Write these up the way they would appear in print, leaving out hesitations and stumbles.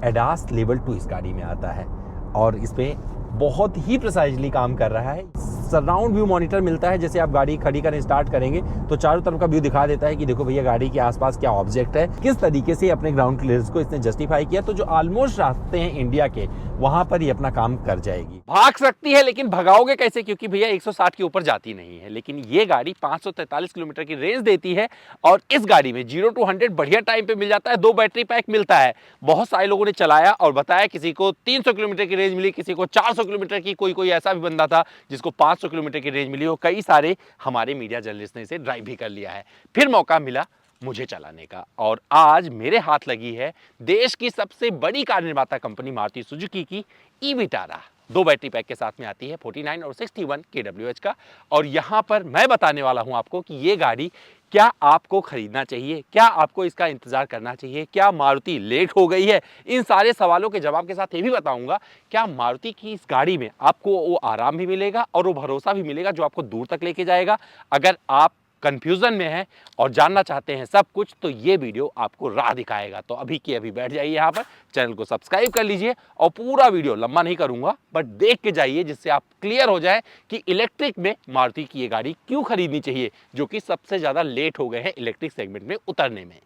ADAS level 2 इस गाड़ी में आता है और इसमें बहुत ही प्रिसाइजली काम कर रहा है। सराउंड व्यू मॉनिटर मिलता है, जैसे आप गाड़ी खड़ी करें स्टार्ट करेंगे तो चारों तरफ का व्यू दिखा देता है कि देखो भैया गाड़ी के आसपास क्या ऑब्जेक्ट है, किस तरीके से अपने ग्राउंड क्लियरेंस को इसने जस्टिफाई किया। तो जो ऑलमोस्ट रास्ते हैं इंडिया के, वहां पर ये अपना काम कर जाएगी। भाग सकती है लेकिन भगाओगे कैसे, क्योंकि भैया 160 के ऊपर जाती नहीं है। लेकिन ये गाड़ी 543 किलोमीटर की रेंज देती है और इस गाड़ी में 0 to 100 बढ़िया टाइम पे मिल जाता है। 2 बैटरी पैक मिलता है। बहुत सारे लोगों ने चलाया और बताया, किसी को 300 किलोमीटर की रेंज मिली, किसी को 400 किलोमीटर की, कोई ऐसा भी बंदा था जिसको 500 किलोमीटर की रेंज मिली। और कई सारे हमारे मीडिया जर्नलिस्ट ने इसे ड्राइव भी कर लिया है। फिर मौका मिला मुझे चलाने का और आज मेरे हाथ लगी है देश की सबसे बड़ी कार निर्माता कंपनी मारुति सुजुकी की ई विटारा। 2 बैटरी पैक के साथ में आती है, 49 और 61 kWh का। और यहां पर मैं बताने वाला हूं आपको कि ये गाड़ी क्या आपको खरीदना चाहिए, क्या आपको इसका इंतजार करना चाहिए, क्या मारुति लेट हो गई है। इन सारे सवालों के जवाब के साथ ये भी बताऊंगा क्या मारुति की इस गाड़ी में आपको वो आराम भी मिलेगा और वो भरोसा भी मिलेगा जो आपको दूर तक लेके जाएगा। अगर आप कंफ्यूजन में हैं और जानना चाहते हैं सब कुछ, तो ये वीडियो आपको राह दिखाएगा। तो अभी की अभी बैठ जाइए यहाँ पर, चैनल को सब्सक्राइब कर लीजिए और पूरा वीडियो लंबा नहीं करूंगा बट देख के जाइए, जिससे आप क्लियर हो जाए कि इलेक्ट्रिक में मारुति की ये गाड़ी क्यों खरीदनी चाहिए, जो कि सबसे ज्यादा लेट हो गए हैं इलेक्ट्रिक सेगमेंट में उतरने में।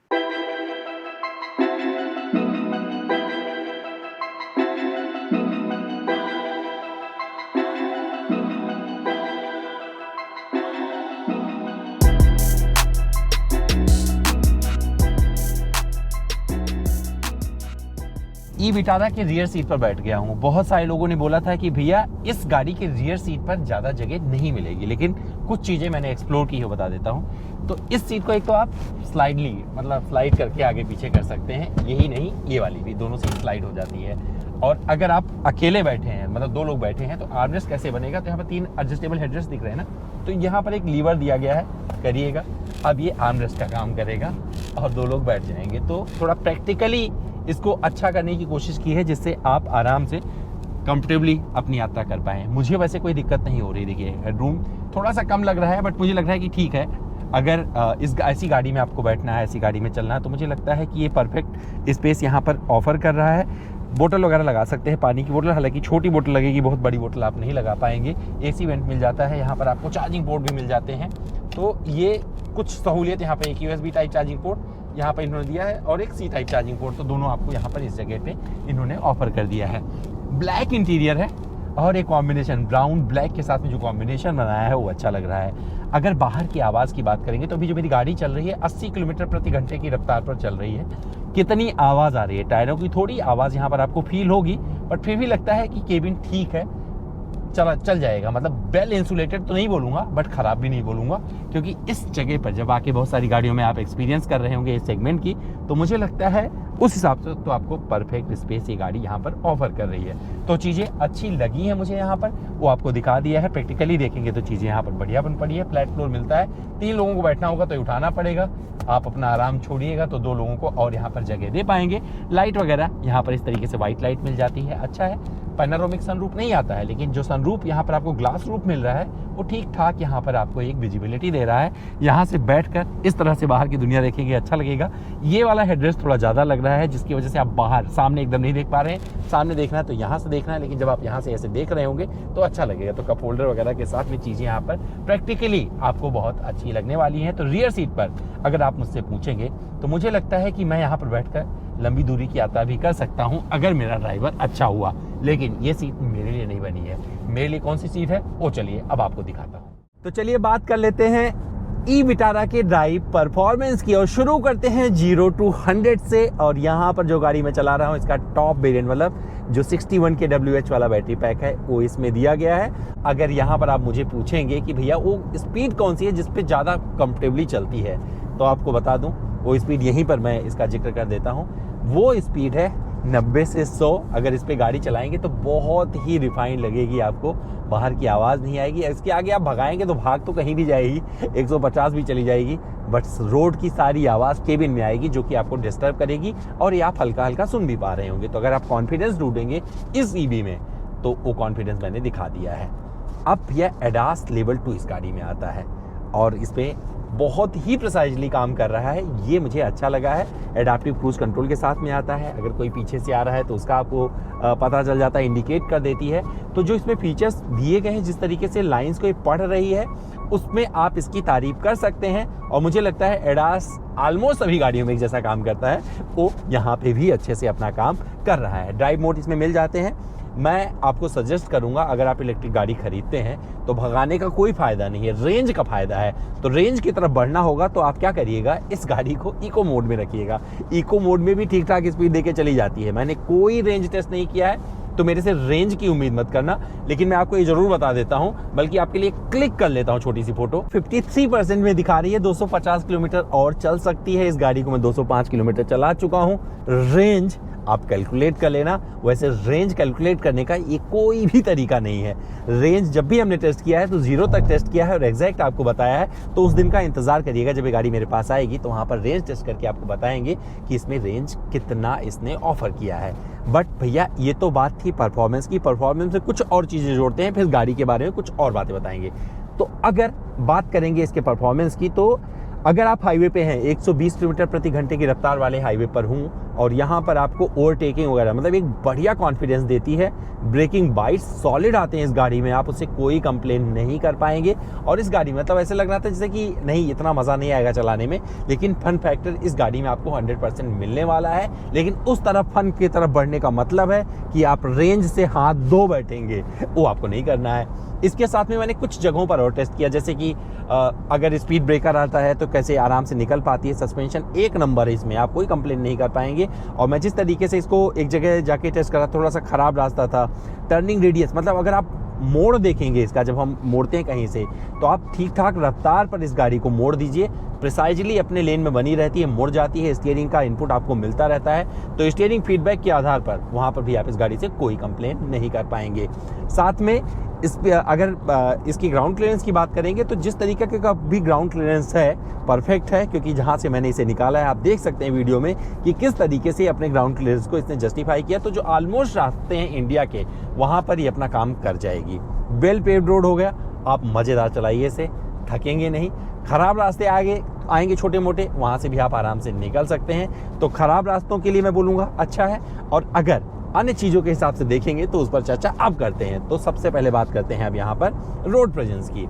ई विटारा के रियर सीट पर बैठ गया हूँ। बहुत सारे लोगों ने बोला था कि भैया इस गाड़ी के रियर सीट पर ज़्यादा जगह नहीं मिलेगी, लेकिन कुछ चीज़ें मैंने एक्सप्लोर की है, बता देता हूँ। तो इस सीट को एक तो आप स्लाइड करके आगे पीछे कर सकते हैं, यही नहीं ये वाली भी, दोनों सीट स्लाइड हो जाती है। और अगर आप अकेले बैठे हैं, मतलब 2 लोग बैठे हैं, तो आर्मरेस्ट कैसे बनेगा, तो यहाँ पर 3 एडजस्टेबल हेडरेस्ट दिख रहे हैं ना, तो यहाँ पर एक लीवर दिया गया है, करिएगा, अब ये आर्मरेस्ट का काम करेगा और 2 लोग बैठ जाएंगे। तो थोड़ा प्रैक्टिकली इसको अच्छा करने की कोशिश की है, जिससे आप आराम से कंफर्टेबली अपनी यात्रा कर पाएँ। मुझे वैसे कोई दिक्कत नहीं हो रही। देखिए हेडरूम थोड़ा सा कम लग रहा है, बट मुझे लग रहा है कि ठीक है। अगर ऐसी गाड़ी में आपको बैठना है, ऐसी गाड़ी में चलना है, तो मुझे लगता है कि ये परफेक्ट स्पेस यहाँ पर ऑफर कर रहा है। बोतल वगैरह लगा सकते हैं, पानी की बोतल, हालांकि छोटी बोतल लगेगी, बहुत बड़ी बोतल आप नहीं लगा पाएंगे। एसी वेंट मिल जाता है, यहाँ पर आपको चार्जिंग पोर्ट भी मिल जाते हैं। तो ये कुछ सहूलियत यहाँ पर, एक USB टाइप चार्जिंग पोर्ट यहाँ पर इन्होंने दिया है और एक C टाइप चार्जिंग पोर्ट, तो दोनों आपको यहाँ पर इस जगह पे इन्होंने ऑफर कर दिया है। ब्लैक इंटीरियर है और एक कॉम्बिनेशन ब्राउन ब्लैक के साथ में जो कॉम्बिनेशन बनाया है वो अच्छा लग रहा है। अगर बाहर की आवाज़ की बात करेंगे तो अभी जो मेरी गाड़ी चल रही है 80 किलोमीटर प्रति घंटे की रफ्तार पर चल रही है। कितनी आवाज़ आ रही है, टायरों की थोड़ी आवाज़ यहाँ पर आपको फील होगी, बट फिर भी लगता है कि केबिन ठीक है, चल जाएगा। मतलब वेल इंसुलेटेड तो नहीं बोलूँगा, बट ख़राब भी नहीं बोलूँगा, क्योंकि इस जगह पर जब आके बहुत सारी गाड़ियों में आप एक्सपीरियंस कर रहे होंगे इस सेगमेंट की, तो मुझे लगता है उस हिसाब से तो आपको परफेक्ट स्पेस ये गाड़ी यहाँ पर ऑफर कर रही है। तो चीज़ें अच्छी लगी हैं मुझे यहाँ पर, वो आपको दिखा दिया है। प्रैक्टिकली देखेंगे तो चीज़ें यहाँ पर बढ़िया बन पड़ी है। फ्लैट फ्लोर मिलता है, 3 लोगों को बैठना होगा तो उठाना पड़ेगा, आप अपना आराम छोड़िएगा तो 2 लोगों को और यहाँ पर जगह दे पाएंगे। लाइट वगैरह यहाँ पर इस तरीके से वाइट लाइट मिल जाती है, अच्छा है। पैनोरामिक सनरूफ नहीं आता है, लेकिन जो सनरूफ यहाँ पर आपको ग्लास रूफ मिल रहा है वो ठीक ठाक यहाँ पर आपको एक विजिबिलिटी दे रहा है। यहाँ से बैठकर इस तरह से बाहर की दुनिया देखेंगे, अच्छा लगेगा। ये वाला हेडरेस्ट थोड़ा ज़्यादा लग रहा है, जिसकी वजह से आप बाहर सामने एकदम नहीं देख पा रहे हैं। सामने देखना है तो यहाँ से देखना है, लेकिन जब आप यहाँ से ऐसे देख रहे होंगे तो अच्छा लगेगा। तो कप होल्डर वगैरह के साथ में चीज़ें यहाँ पर प्रैक्टिकली आपको बहुत अच्छी लगने वाली हैं। तो रियर सीट पर अगर आप मुझसे पूछेंगे तो मुझे लगता है कि मैं यहाँ पर बैठकर लंबी दूरी की यात्रा भी कर सकता हूँ अगर मेरा ड्राइवर अच्छा हुआ। लेकिन ये सीट मेरे लिए नहीं बनी है। मेरे लिए कौन सी सीट है वो चलिए अब आपको दिखाता हूँ। तो चलिए बात कर लेते हैं ई विटारा के ड्राइव परफॉर्मेंस की और शुरू करते हैं 0 to 100 से। और यहाँ पर जो गाड़ी मैं चला रहा हूँ इसका टॉप वेरिएंट, मतलब जो 61 kWh वाला बैटरी पैक है वो इसमें दिया गया है। अगर यहाँ पर आप मुझे पूछेंगे कि भैया वो स्पीड कौन सी है जिस पे ज़्यादा कंफर्टेबली चलती है, तो आपको बता दूँ वो स्पीड यहीं पर मैं इसका जिक्र कर देता हूँ। वो स्पीड है 90 से 100। अगर इस पे गाड़ी चलाएंगे तो बहुत ही रिफाइंड लगेगी आपको, बाहर की आवाज़ नहीं आएगी। इसके आगे आप भगाएंगे तो भाग तो कहीं भी जाएगी, 150 भी चली जाएगी, बट रोड की सारी आवाज़ केबिन में आएगी जो कि आपको डिस्टर्ब करेगी और ये आप हल्का हल्का सुन भी पा रहे होंगे। तो अगर आप कॉन्फिडेंस ढूंढेंगे इस ईवी में तो वो कॉन्फिडेंस मैंने दिखा दिया है। अब यह एडास लेवल 2 इस गाड़ी में आता है और इस पे बहुत ही प्रिसाइजली काम कर रहा है, ये मुझे अच्छा लगा है। एडाप्टिव क्रूज कंट्रोल के साथ में आता है, अगर कोई पीछे से आ रहा है तो उसका आपको पता चल जाता है, इंडिकेट कर देती है। तो जो इसमें फीचर्स दिए गए हैं, जिस तरीके से लाइंस को ये पढ़ रही है, उसमें आप इसकी तारीफ कर सकते हैं। और मुझे लगता है एडास ऑलमोस्ट सभी गाड़ियों में एक जैसा काम करता है, वो यहाँ पे भी अच्छे से अपना काम कर रहा है। ड्राइव मोड इसमें मिल जाते हैं। मैं आपको सजेस्ट करूंगा, अगर आप इलेक्ट्रिक गाड़ी खरीदते हैं तो भगाने का कोई फ़ायदा नहीं है, रेंज का फ़ायदा है। तो रेंज की तरफ बढ़ना होगा तो आप क्या करिएगा, इस गाड़ी को इको मोड में रखिएगा। इको मोड में भी ठीक ठाक स्पीड देके चली जाती है। मैंने कोई रेंज टेस्ट नहीं किया है, तो मेरे से रेंज की उम्मीद मत करना, लेकिन मैं आपको ये जरूर बता देता हूं, बल्कि आपके लिए क्लिक कर लेता हूं छोटी सी फोटो। 53% में दिखा रही है, 250 किलोमीटर और चल सकती है। इस गाड़ी को मैं 205 किलोमीटर चला चुका हूं। रेंज आप कैलकुलेट कर लेना। वैसे रेंज कैलकुलेट करने का ये कोई भी तरीका नहीं है। रेंज जब भी हमने टेस्ट किया है तो 0 तक टेस्ट किया है और एग्जैक्ट आपको बताया है। तो उस दिन का इंतजार करिएगा, जब ये गाड़ी मेरे पास आएगी तो वहाँ पर रेंज टेस्ट करके आपको बताएंगे कि इसमें रेंज कितना इसने ऑफर किया है। बट भैया ये तो बात थी परफॉर्मेंस की। परफॉर्मेंस में कुछ और चीज़ें जोड़ते हैं, फिर गाड़ी के बारे में कुछ और बातें बताएंगे। तो अगर बात करेंगे इसके परफॉर्मेंस की, तो अगर आप हाईवे पे हैं, 120 किलोमीटर प्रति घंटे की रफ्तार वाले हाईवे पर हूँ और यहाँ पर आपको ओवरटेकिंग वगैरह मतलब एक बढ़िया कॉन्फिडेंस देती है। ब्रेकिंग बाइट्स सॉलिड आते हैं इस गाड़ी में, आप उससे कोई कंप्लेन नहीं कर पाएंगे। और इस गाड़ी में मतलब ऐसे लग रहा था जैसे कि नहीं, इतना मज़ा नहीं आएगा चलाने में, लेकिन फन फैक्टर इस गाड़ी में आपको 100% मिलने वाला है। लेकिन उस तरफ फन की तरफ बढ़ने का मतलब है कि आप रेंज से हाथ धो बैठेंगे, वो आपको नहीं करना है। इसके साथ में मैंने कुछ जगहों पर और टेस्ट किया, जैसे कि अगर स्पीड ब्रेकर आता है तो कैसे आराम से निकल पाती है। सस्पेंशन एक नंबर है, इसमें आप कोई कंप्लेन नहीं कर पाएंगे। और मैं जिस तरीके से इसको एक जगह जाके टेस्ट करा, थोड़ा सा ख़राब रास्ता था। टर्निंग रेडियस मतलब अगर आप मोड़ देखेंगे इसका, जब हम मोड़ते हैं कहीं से, तो आप ठीक ठाक रफ्तार पर इस गाड़ी को मोड़ दीजिए, प्रिसाइजली अपने लेन में बनी रहती है, मुड़ जाती है। स्टीयरिंग का इनपुट आपको मिलता रहता है, तो स्टीयरिंग फीडबैक के आधार पर वहाँ पर भी आप इस गाड़ी से कोई कंप्लेन नहीं कर पाएंगे। साथ में अगर इसकी ग्राउंड क्लियरेंस की बात करेंगे तो जिस तरीके का भी ग्राउंड क्लियरेंस है परफेक्ट है, क्योंकि जहाँ से मैंने इसे निकाला है आप देख सकते हैं वीडियो में कि किस तरीके से अपने ग्राउंड क्लियरेंस को इसने जस्टिफाई किया। तो जो ऑलमोस्ट रास्ते हैं इंडिया के, वहाँ पर ही अपना काम कर जाएगी। वेल पेव्ड रोड हो गया, आप मज़ेदार चलाइए इसे, थकेंगे नहीं। खराब रास्ते आगे आएंगे छोटे मोटे, वहाँ से भी आप आराम से निकल सकते हैं। तो खराब रास्तों के लिए मैं बोलूँगा अच्छा है। और अगर अन्य चीज़ों के हिसाब से देखेंगे तो उस पर चर्चा अब करते हैं। तो सबसे पहले बात करते हैं अब यहाँ पर रोड प्रेजेंस की।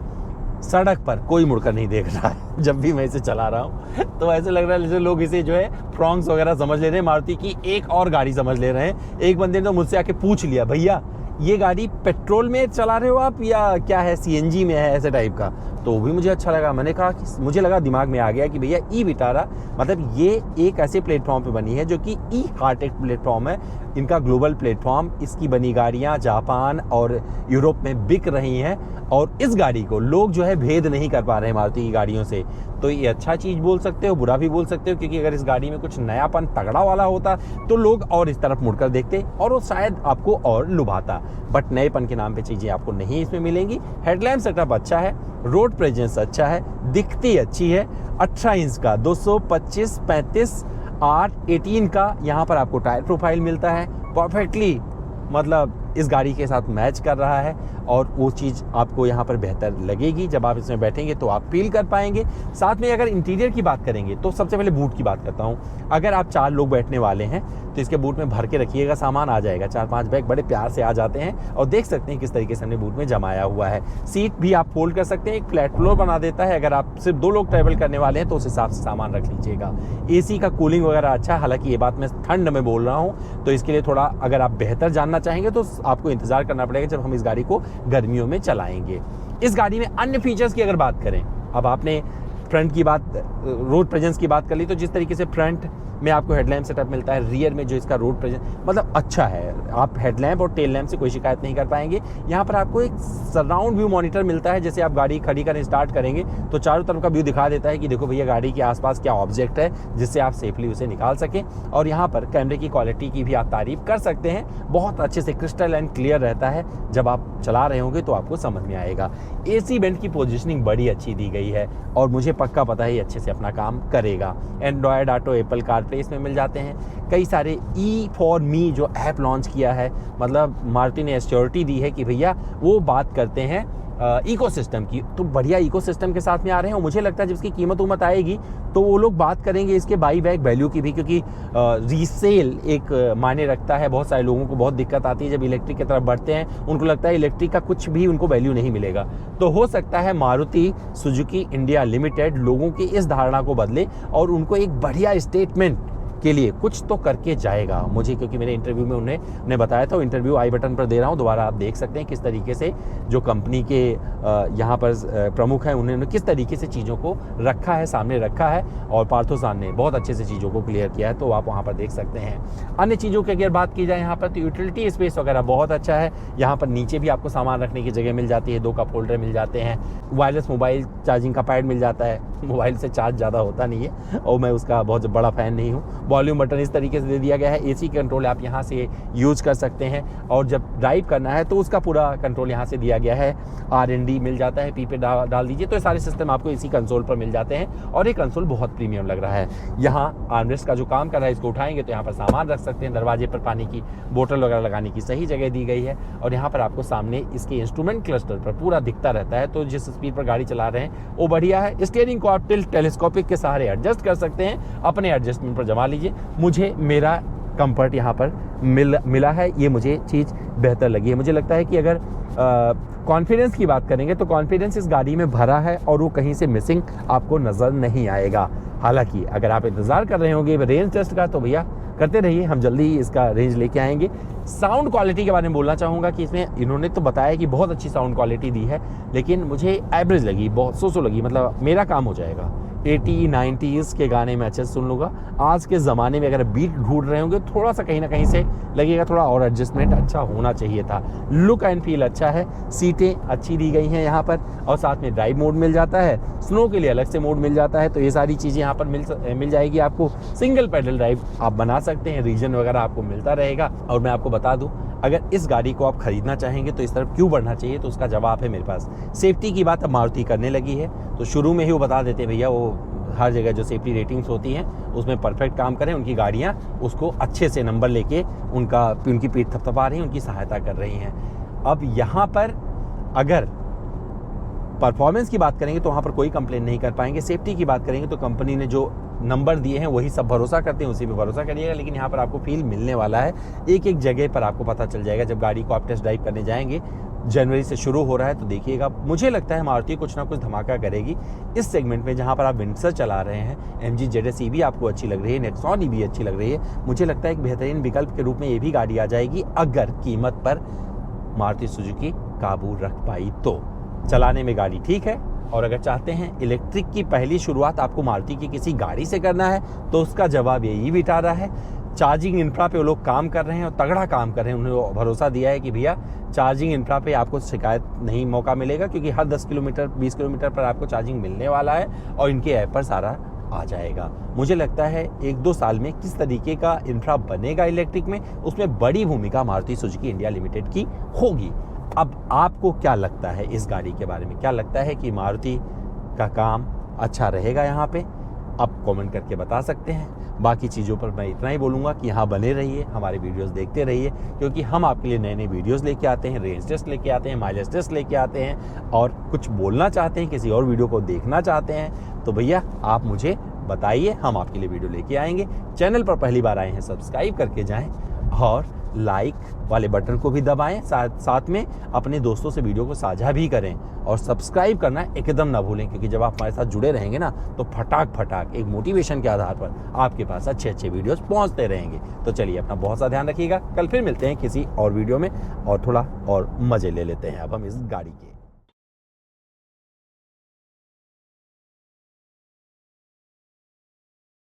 सड़क पर कोई मुड़कर नहीं देख रहा है। जब भी मैं इसे चला रहा हूँ तो ऐसे लग रहा है जैसे लोग इसे जो है फ्रॉन्क्स वगैरह समझ ले रहे हैं, मारुति की एक और गाड़ी समझ ले रहे हैं। एक बंदे ने तो मुझसे आके पूछ लिया, भैया ये गाड़ी पेट्रोल में चला रहे हो आप या क्या है, सीएनजी में है, ऐसे टाइप का। तो वो भी मुझे अच्छा लगा। मैंने कहा कि मुझे लगा, दिमाग में आ गया कि भैया ई विटारा मतलब ये एक ऐसे प्लेटफॉर्म पे बनी है जो कि ई हार्टेड प्लेटफॉर्म है। इनका ग्लोबल प्लेटफॉर्म, इसकी बनी गाड़ियाँ जापान और यूरोप में बिक रही हैं और इस गाड़ी को लोग जो है भेद नहीं कर पा रहे हैं मारुति की गाड़ियों से। तो ये अच्छा चीज़ बोल सकते हो, बुरा भी बोल सकते हो, क्योंकि अगर इस गाड़ी में कुछ नयापन तगड़ा वाला होता तो लोग और इस तरफ मुड़कर देखते और वो शायद आपको और लुभाता। बट नएपन के नाम पे चीज़ें आपको नहीं इसमें मिलेंगी। हेडलैम्प सेटअप अच्छा है, रोड प्रेजेंस अच्छा है, दिखती अच्छी है। 18 इंच का 225, 35, 8, 18 का यहाँ पर आपको टायर प्रोफाइल मिलता है। परफेक्टली मतलब इस गाड़ी के साथ मैच कर रहा है और वो चीज़ आपको यहाँ पर बेहतर लगेगी। जब आप इसमें बैठेंगे तो आप फील कर पाएंगे। साथ में अगर इंटीरियर की बात करेंगे तो सबसे पहले बूट की बात करता हूँ। अगर आप 4 लोग बैठने वाले हैं तो इसके बूट में भर के रखिएगा, सामान आ जाएगा। 4-5 बैग बड़े प्यार से आ जाते हैं और देख सकते हैं किस तरीके से हमने बूट में जमाया हुआ है। सीट भी आप फोल्ड कर सकते हैं, एक फ्लैट फ्लोर बना देता है। अगर आप सिर्फ 2 लोग ट्रैवल करने वाले हैं तो उस हिसाब से सामान रख लीजिएगा। एसी का कूलिंग वगैरह अच्छा, हालांकि ये बात मैं ठंड में बोल रहा हूँ, तो इसके लिए थोड़ा अगर आप बेहतर जानना चाहेंगे तो आपको इंतजार करना पड़ेगा जब हम इस गाड़ी को गर्मियों में चलाएंगे। इस गाड़ी में अन्य फीचर्स की अगर बात करें, अब आपने फ्रंट की बात, रोड प्रेजेंस की बात कर ली, तो जिस तरीके से फ्रंट में आपको हेडलैम्प सेटअप मिलता है, रियर में जो इसका रोड प्रेजेंस मतलब अच्छा है। आप हेडलैम्प और टेल लैम्प से कोई शिकायत नहीं कर पाएंगे। यहाँ पर आपको एक सराउंड व्यू मॉनिटर मिलता है, जैसे आप गाड़ी खड़ी करने स्टार्ट करेंगे तो चारों तरफ का व्यू दिखा देता है कि देखो भैया गाड़ी के आसपास क्या ऑब्जेक्ट है, जिससे आप सेफली उसे निकाल सकें। और यहाँ पर कैमरे की क्वालिटी की भी आप तारीफ कर सकते हैं, बहुत अच्छे से क्रिस्टल एंड क्लियर रहता है। जब आप चला रहे होंगे तो आपको समझ में आएगा। एसी वेंट की पोजीशनिंग बड़ी अच्छी दी गई है और मुझे पक्का पता है ये अच्छे से अपना काम करेगा। एंड्रॉयड ऑटो, एप्पल कारप्ले इसमें मिल जाते हैं। कई सारे E4Me जो ऐप लॉन्च किया है, मतलब मारुति ने एश्योरिटी दी है कि भैया वो बात करते हैं इकोसिस्टम की, तो बढ़िया इकोसिस्टम के साथ में आ रहे हैं। और मुझे लगता है जब इसकी कीमत उमत आएगी तो वो लोग बात करेंगे इसके बाई बैक वैल्यू की भी, क्योंकि रीसेल एक मायने रखता है। बहुत सारे लोगों को बहुत दिक्कत आती है जब इलेक्ट्रिक की तरफ बढ़ते हैं, उनको लगता है इलेक्ट्रिक का कुछ भी उनको वैल्यू नहीं मिलेगा। तो हो सकता है मारुति सुजुकी इंडिया लिमिटेड लोगों की इस धारणा को बदले और उनको एक बढ़िया स्टेटमेंट के लिए कुछ तो करके जाएगा मुझे, क्योंकि मेरे इंटरव्यू में उन्हें बताया था। इंटरव्यू आई बटन पर दे रहा हूँ, दोबारा आप देख सकते हैं किस तरीके से जो कंपनी के यहाँ पर प्रमुख हैं उन्होंने किस तरीके से चीज़ों को रखा है, सामने रखा है। और पार्थोसान ने बहुत अच्छे से चीज़ों को क्लियर किया है, तो आप वहाँ पर देख सकते हैं। अन्य चीज़ों की अगर बात की जाए यहाँ पर, तो यूटिलिटी स्पेस वगैरह बहुत अच्छा है। यहाँ पर नीचे भी आपको सामान रखने की जगह मिल जाती है, 2 कप होल्डर मिल जाते हैं, वायरलेस मोबाइल चार्जिंग का पैड मिल जाता है। मोबाइल से चार्ज ज़्यादा होता नहीं है और मैं उसका बहुत बड़ा फ़ैन नहीं हूँ। वॉल्यूम बटन इस तरीके से दे दिया गया है। एसी कंट्रोल आप यहाँ से यूज कर सकते हैं, और जब ड्राइव करना है तो उसका पूरा कंट्रोल यहाँ से दिया गया है। R&D मिल जाता है, पी पे डाल दीजिए, तो ये सारे सिस्टम आपको इसी कंसोल पर मिल जाते हैं। और ये कंसोल बहुत प्रीमियम लग रहा है। यहाँ आर्मरेस्ट का जो काम कर रहा है, इसको उठाएंगे तो यहाँ पर सामान रख सकते हैं। दरवाजे पर पानी की बोतल वगैरह लगाने की सही जगह दी गई है। और यहाँ पर आपको सामने इसके इंस्ट्रूमेंट क्लस्टर पर पूरा दिखता रहता है, तो जिस स्पीड पर गाड़ी चला रहे हैं वो बढ़िया है। स्टीयरिंग को आप टिल्ट टेलीस्कोपिक के सहारे एडजस्ट कर सकते हैं, अपने एडजस्टमेंट पर जमा लीजिए। मुझे मेरा कंफर्ट यहाँ पर मिला है, ये मुझे चीज़ बेहतर लगी है। मुझे लगता है कि अगर कॉन्फिडेंस की बात करेंगे तो कॉन्फिडेंस इस गाड़ी में भरा है और वो कहीं से मिसिंग आपको नज़र नहीं आएगा। हालांकि अगर आप इंतज़ार कर रहे होंगे रेंज टेस्ट का, तो भैया करते रहिए, हम जल्दी ही इसका रेंज लेके आएंगे। साउंड क्वालिटी के बारे में बोलना चाहूँगा कि इसमें इन्होंने तो बताया कि बहुत अच्छी साउंड क्वालिटी दी है, लेकिन मुझे एवरेज लगी, बहुत सो लगी। मतलब मेरा काम हो जाएगा, 80 90s के गाने में अच्छे से सुन लूँगा। आज के ज़माने में अगर बीट ढूंढ रहे होंगे, थोड़ा सा कहीं ना कहीं से लगेगा थोड़ा और एडजस्टमेंट अच्छा होना चाहिए था। लुक एंड फील अच्छा है, सीटें अच्छी दी गई हैं यहाँ पर, और साथ में ड्राइव मोड मिल जाता है, स्नो के लिए अलग से मोड मिल जाता है। तो ये सारी चीज़ें यहाँ पर मिल जाएगी आपको। सिंगल पेडल ड्राइव आप बना सकते हैं, रीजन वगैरह आपको मिलता रहेगा। और मैं आपको बता दूँ, अगर इस गाड़ी को आप खरीदना चाहेंगे तो इस तरफ क्यों बढ़ना चाहिए, तो उसका जवाब है मेरे पास। सेफ्टी की बात अब मारुति करने लगी है, तो शुरू में ही वो बता देते भैया वो हर जगह जो सेफ्टी रेटिंग्स होती हैं उसमें परफेक्ट काम करें। उनकी गाड़ियाँ उसको अच्छे से नंबर लेके उनकी पीठ थपथपा रही हैं, उनकी सहायता कर रही हैं। अब यहाँ पर अगर परफॉर्मेंस की बात करेंगे तो वहाँ पर कोई कंप्लेन नहीं कर पाएंगे। सेफ्टी की बात करेंगे तो कंपनी ने जो नंबर दिए हैं वही सब भरोसा करते हैं, उसी पे भरोसा करिएगा। लेकिन यहाँ पर आपको फील मिलने वाला है, एक एक जगह पर आपको पता चल जाएगा जब गाड़ी को आप टेस्ट ड्राइव करने जाएंगे। जनवरी से शुरू हो रहा है, तो देखिएगा, मुझे लगता है मारुति कुछ ना कुछ धमाका करेगी इस सेगमेंट में। जहाँ पर आप विंडसर चला रहे हैं, MG ZS भी आपको अच्छी लग रही है, नेक्सॉन भी अच्छी लग रही है। मुझे लगता है एक बेहतरीन विकल्प के रूप में ये भी गाड़ी आ जाएगी, अगर कीमत पर मारुति सुजुकी काबू रख पाई तो। चलाने में गाड़ी ठीक है, और अगर चाहते हैं इलेक्ट्रिक की पहली शुरुआत आपको मारुति की किसी गाड़ी से करना है, तो उसका जवाब यही बिठा रहा है। चार्जिंग इंफ्रा पे वो लोग काम कर रहे हैं और तगड़ा काम कर रहे हैं। उन्होंने भरोसा दिया है कि भैया चार्जिंग इंफ्रा पे आपको शिकायत नहीं मौका मिलेगा, क्योंकि हर 10 किलोमीटर 20 किलोमीटर पर आपको चार्जिंग मिलने वाला है और इनके ऐप पर सारा आ जाएगा। मुझे लगता है 1-2 साल में किस तरीके का इंफ्रा बनेगा इलेक्ट्रिक में, उसमें बड़ी भूमिका मारुति सुजुकी इंडिया लिमिटेड की होगी। अब आपको क्या लगता है इस गाड़ी के बारे में? क्या लगता है कि मारुति का काम अच्छा रहेगा यहाँ पे? आप कमेंट करके बता सकते हैं। बाकी चीज़ों पर मैं इतना ही बोलूँगा कि यहाँ बने रहिए, हमारे वीडियोस देखते रहिए, क्योंकि हम आपके लिए नए नए वीडियोस लेके आते हैं, रेंज टेस्ट लेके आते हैं, माइलेज टेस्ट लेके आते हैं। और कुछ बोलना चाहते हैं, किसी और वीडियो को देखना चाहते हैं, तो भैया आप मुझे बताइए, हम आपके लिए वीडियो लेके आएंगे। चैनल पर पहली बार आए हैं, सब्सक्राइब करके जाएँ और लाइक वाले बटन को भी दबाएं। साथ में अपने दोस्तों से वीडियो को साझा भी करें, और सब्सक्राइब करना एकदम ना भूलें, क्योंकि जब आप हमारे साथ जुड़े रहेंगे ना, तो फटाक एक मोटिवेशन के आधार पर आपके पास अच्छे वीडियोस पहुंचते रहेंगे। तो चलिए, अपना बहुत सा ध्यान रखिएगा। कल फिर मिलते हैं किसी और वीडियो में, और थोड़ा और मजे ले लेते हैं अब हम इस गाड़ी के।